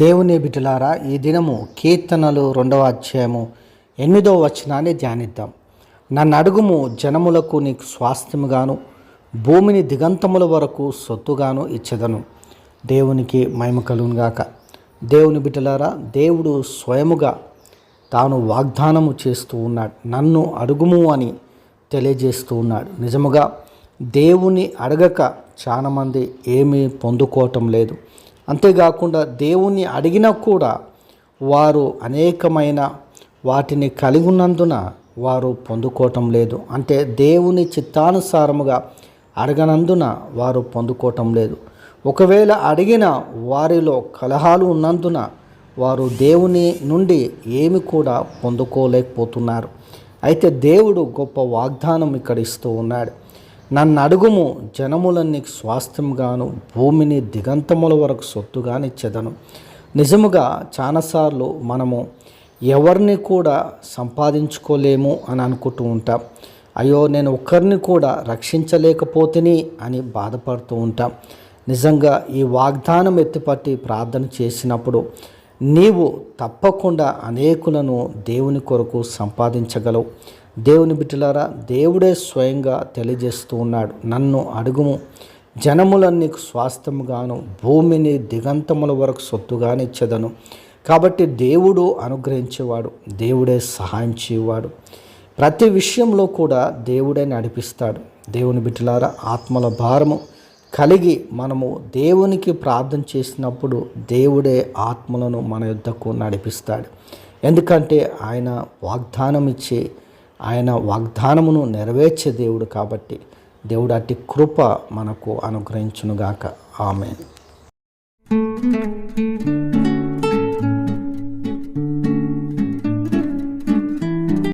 దేవుని బిడ్డలారా, ఈ దినము కీర్తనలు 2వ అధ్యాయము 8వ వచనాన్ని ధ్యానిద్దాం. నన్ను అడుగుము, జనములకు నీకు స్వాస్థ్యముగాను భూమిని దిగంతముల వరకు సొత్తుగాను ఇచ్చెదను. దేవునికి మహిమ కలుగునుగాక. దేవుని బిడ్డలారా, దేవుడు స్వయముగా తాను వాగ్దానము చేస్తూ ఉన్నాడు. నన్ను అడుగుము అని తెలియజేస్తూ ఉన్నాడు. నిజముగా దేవుని అడగక చాలామంది ఏమీ పొందుకోవటం లేదు. అంతేకాకుండా దేవుణ్ణి అడిగినా కూడా వారు అనేకమైన వాటిని కలిగి ఉన్నందున వారు పొందుకోవటం లేదు. అంటే దేవుని చిత్తానుసారముగా అడగనందున వారు పొందుకోవటం లేదు. ఒకవేళ అడిగిన వారిలో కలహాలు ఉన్నందున వారు దేవుని నుండి ఏమి కూడా పొందుకోలేకపోతున్నారు. అయితే దేవుడు గొప్ప వాగ్దానం ఇక్కడ ఇస్తూ ఉన్నాడు. నన్ను అడుగుము, జనములన్నీ స్వాస్థ్యంగాను భూమిని దిగంతముల వరకు సొత్తుగాను ఇచ్చెదను. నిజముగా చాలాసార్లు మనము ఎవరిని కూడా సంపాదించుకోలేము అని అనుకుంటూ ఉంటాం. అయ్యో, నేను ఒక్కరిని కూడా రక్షించలేకపోతేని అని బాధపడుతూ ఉంటాం. నిజంగా ఈ వాగ్దానం ఎత్తిపట్టి ప్రార్థన చేసినప్పుడు నీవు తప్పకుండా అనేకులను దేవుని కొరకు సంపాదించగలవు. దేవుని బిడ్డలారా, దేవుడే స్వయంగా తెలియజేస్తూ ఉన్నాడు. నన్ను అడుగుము, జనములన్నీ స్వాస్థ్యముగాను భూమిని దిగంతముల వరకు సొత్తుగాను ఇచ్చెదను. కాబట్టి దేవుడు అనుగ్రహించేవాడు, దేవుడే సహాయం చేయవాడు. ప్రతి విషయంలో కూడా దేవుడే నడిపిస్తాడు. దేవుని బిడ్డలారా, ఆత్మల భారము కలిగి మనము దేవునికి ప్రార్థన చేసినప్పుడు దేవుడే ఆత్మలను మన యొద్దకు నడిపిస్తాడు. ఎందుకంటే ఆయన వాగ్దానం ఇచ్చే, ఆయన వాగ్దానమును నెరవేర్చే దేవుడు. కాబట్టి దేవుడు అట్టి కృప మనకు అనుగ్రహించునుగాక. ఆమేన్.